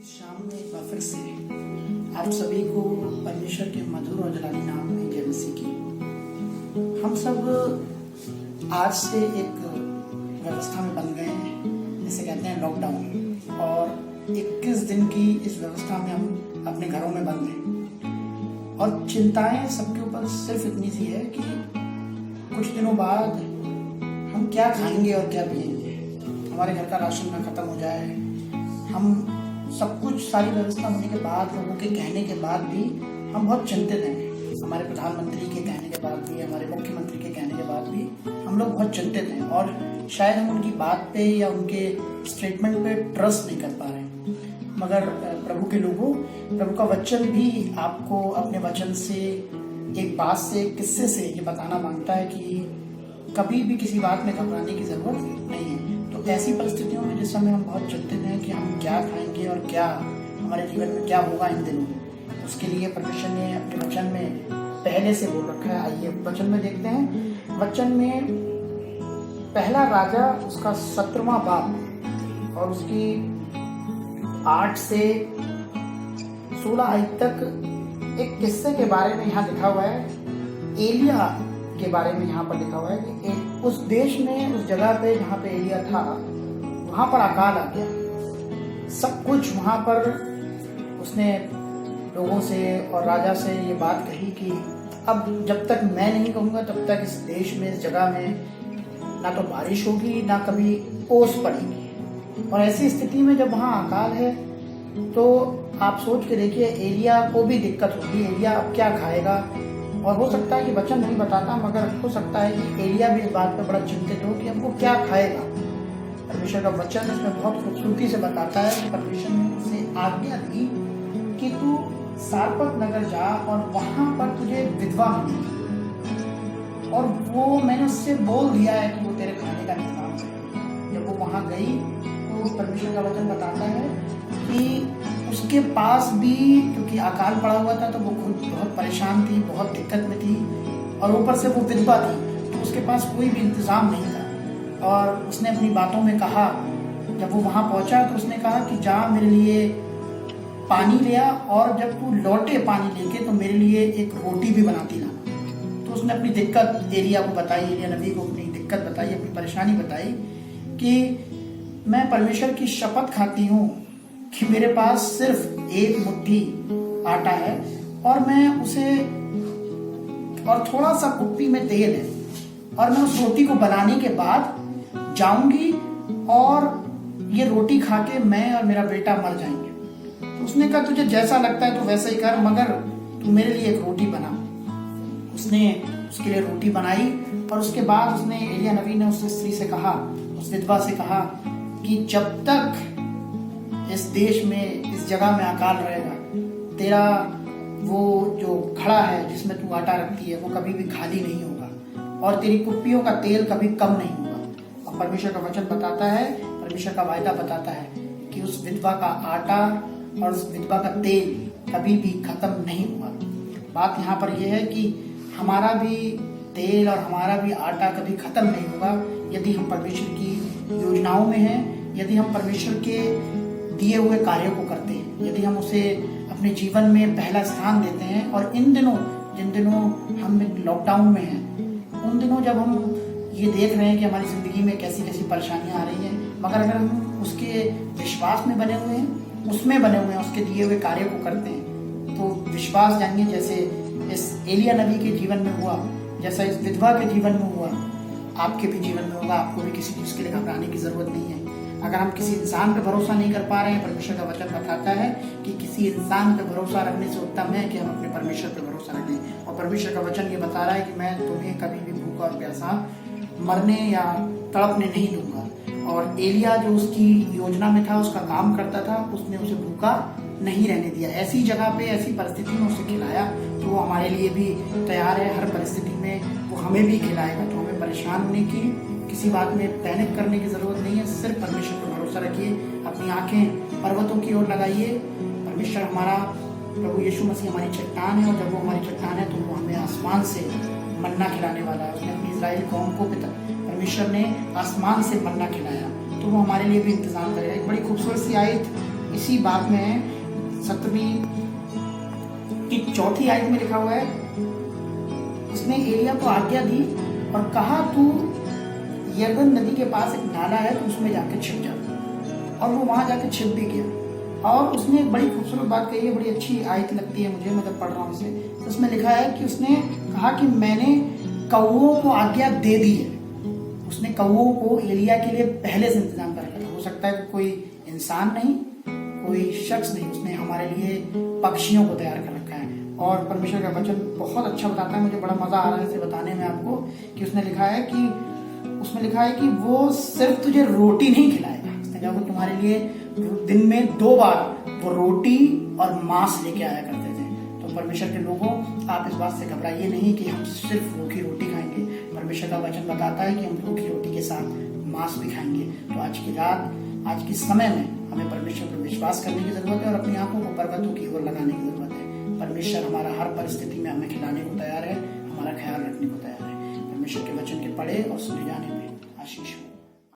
इस शाम में एक बार फिर से आप सभी को परमेश्वर के मधुर और जलाली नाम में जय मसीह की। हम सब आज से एक व्यवस्था में बन गए हैं, जिसे कहते हैं लॉकडाउन, और 21 दिन की इस व्यवस्था में हम अपने घरों में बंद हैं। और चिंताएं सबके ऊपर सिर्फ इतनी सी है कि कुछ दिनों बाद हम क्या खाएंगे और क्या पिएंगे। हमारे घर का राशन ना खत्म हो जाए, हम सब कुछ सारी व्यवस्था होने के बाद, लोगों के कहने के बाद भी हम बहुत चिंतित हैं। हमारे प्रधानमंत्री के कहने के बाद भी, हमारे मुख्यमंत्री के कहने के बाद भी हम लोग बहुत चिंतित हैं, और शायद हम उनकी बात पे या उनके स्टेटमेंट पे ट्रस्ट नहीं कर पा रहे हैं। मगर प्रभु के लोगों, प्रभु का वचन भी आपको अपने वचन से, एक बात से, एक किस्से से ये बताना मांगता है कि कभी भी किसी बात में घबराने की जरूरत नहीं है। तो ऐसी परिस्थितियों में जिस समय हम बहुत चिंतित हैं कि हम क्या खाएंगे और क्या हमारे जीवन में क्या होगा इन दिनों, उसके लिए परमेश्वर ने अपने वचन में पहले से बोल रखा है। आइए वचन में देखते हैं। वचन में पहला राजा उसका 17वां बाब और उसकी 8 से 16 आयत तक एक किस्से के बारे में यहाँ लिखा हुआ है। एलिया के बारे में यहाँ पर लिखा हुआ है कि उस देश में, उस जगह पे जहाँ पे एलिया था, वहाँ पर अकाल आ गया। सब कुछ वहाँ पर उसने लोगों से और राजा से ये बात कही कि अब जब तक मैं नहीं कहूँगा तब तक इस देश में, इस जगह में ना तो बारिश होगी ना कभी ओस पड़ेगी। और ऐसी स्थिति में जब वहाँ अकाल है तो आप सोच के देखिए, एलिया को भी दिक्कत होगी। एलिया अब क्या खाएगा? और हो सकता है कि वचन नहीं बताता, मगर हो सकता है कि एलिया भी इस बात पर बड़ा चिंतित हो कि अब वो क्या खाएगा। परमेश्वर का वचन इसमें बहुत खूबसूरती से बताता है कि परमेश्वर ने उसे आज्ञा दी कि तू सारपत नगर जा और वहां पर तुझे विधवा मिलेगी, और वो मैंने उससे बोल दिया है कि वो तेरे खाने का इंतजाम करे। जब वो वहां गई तो परमेश्वर का वचन बताता है कि उसके पास भी, क्योंकि अकाल पड़ा हुआ था तो वो खुद बहुत परेशान थी, बहुत दिक्कत में थी, और ऊपर से वो विधवा थी, तो उसके पास कोई भी इंतजाम नहीं था। और उसने अपनी बातों में कहा, जब वो वहाँ पहुँचा तो उसने कहा कि जा मेरे लिए पानी ले आ, और जब तू लौटे पानी लेके तो मेरे लिए एक रोटी भी बनाती ला। तो उसने अपनी दिक्कत एलिया को बताई, एलिया नबी को अपनी दिक्कत बताई, अपनी परेशानी बताई कि मैं परमेश्वर की शपथ खाती हूँ कि मेरे पास सिर्फ एक मुट्ठी आटा है और मैं उसे, और थोड़ा सा कुप्पी में तेल है, और मैं उस रोटी को बनाने के बाद जाऊंगी और ये रोटी खा के मैं और मेरा बेटा मर जाएंगे। तो उसने कहा तुझे जैसा लगता है तो वैसा ही कर, मगर तू मेरे लिए एक रोटी बना। उसने उसके लिए रोटी बनाई, और उसके बाद उसने, एलिया नबी ने उस स्त्री से कहा, उस विधवा से कहा कि जब तक इस देश में, इस जगह में अकाल रहेगा, तेरा वो जो घड़ा है जिसमें तू आटा रखती है वो कभी भी खाली नहीं होगा, और तेरी कुप्पियों का तेल कभी कम नहीं होगा। और परमेश्वर का वचन बताता है, परमेश्वर का वायदा बताता है कि उस विधवा का आटा और उस विधवा का तेल कभी भी खत्म नहीं हुआ। बात यहाँ पर यह है कि हमारा भी तेल और हमारा भी आटा कभी खत्म नहीं होगा यदि हम परमेश्वर की योजनाओं में हैं, यदि हम परमेश्वर के दिए हुए कार्यों को करते हैं, यदि हम उसे अपने जीवन में पहला स्थान देते हैं। और इन दिनों, जिन दिनों हम लॉकडाउन में हैं, उन दिनों जब हम ये देख रहे हैं कि हमारी ज़िंदगी में कैसी कैसी परेशानियां आ रही हैं, मगर अगर हम उसके विश्वास में बने हुए हैं, उसमें बने हुए हैं, उसके दिए हुए कार्यों को करते हैं, तो विश्वास जानिए जैसे इस एलिया नबी के जीवन में हुआ, जैसा इस विधवा के जीवन में हुआ, आपके भी जीवन में होगा। आपको भी किसी चीज़ के लिए घबराने की ज़रूरत नहीं है। अगर हम किसी इंसान पर भरोसा नहीं कर पा रहे हैं, परमेश्वर का वचन बताता है कि किसी इंसान पर भरोसा रखने से उत्तम है कि हम अपने परमेश्वर पर भरोसा रखें। और परमेश्वर का वचन ये बता रहा है कि मैं तुम्हें कभी भी भूखा और प्यासा मरने या तड़पने नहीं दूंगा। और एलिया जो उसकी योजना में था, उसका काम करता था, उसने उसे भूखा नहीं रहने दिया। ऐसी जगह पे, ऐसी परिस्थिति में उसे खिलाया, तो वो हमारे लिए भी तैयार है। हर परिस्थिति में वो हमें भी खिलाएगा। तो हमें परेशान होने की, किसी बात में पैनिक करने की जरूरत नहीं है। सिर्फ परमेश्वर पर भरोसा रखिए, अपनी आंखें पर्वतों की ओर लगाइए। परमेश्वर हमारा, प्रभु यीशु मसीह हमारी चट्टान है, और जब वो हमारी चट्टान है तो वो हमें आसमान से मन्ना खिलाने वाला है। उसने अपनी इजराइल कौम को, परमेश्वर ने आसमान से मन्ना खिलाया, तो वो हमारे लिए भी इंतजाम करेगा। एक बड़ी खूबसूरत सी आयत इसी बात में 17वीं की 4थी आयत में लिखा हुआ है, उसने एलिया को आज्ञा दी और कहा, तू यरदन नदी के पास एक नाला है, तो उसमें जाके छिप जा। और वो वहां जाके छिप भी गया। और उसने एक बड़ी खूबसूरत बात कही है, बड़ी अच्छी आयत लगती है मुझे, मतलब पढ़ रहा हूँ उसे। तो उसमें लिखा है कि उसने कहा कि मैंने कौओं को आज्ञा दे दी है। उसने कौओं को एलिया के लिए पहले से इंतजाम कर रखा था। हो सकता है कोई इंसान नहीं, कोई शख्स नहीं, उसने हमारे लिए पक्षियों को तैयार कर रखा है। और परमेश्वर का वचन बहुत अच्छा बताता है, मुझे बड़ा मजा आ रहा है इसे बताने में आपको, कि उसने लिखा है कि वो सिर्फ तुझे रोटी नहीं खिलाएगा, उसने कहा वो तुम्हारे लिए दिन में 2 बार वो रोटी और मांस लेके आया करते थे। तो परमेश्वर के लोगों, आप इस बात से घबराइए नहीं कि हम सिर्फ रूखी रोटी खाएंगे। परमेश्वर का वचन बताता है कि हम रूखी रोटी के साथ मांस भी खाएंगे। तो आज की रात, आज के समय में हमें परमेश्वर पर विश्वास करने की जरूरत है और अपनी आंखों को पर्वतों की ओर लगाने की जरूरत है। परमेश्वर हमारा हर परिस्थिति में हमें खिलाने को तैयार है, हमारा ख्याल रखने को तैयार है। परमेश्वर के वचन के पढ़े और सुने जाने में आशीष।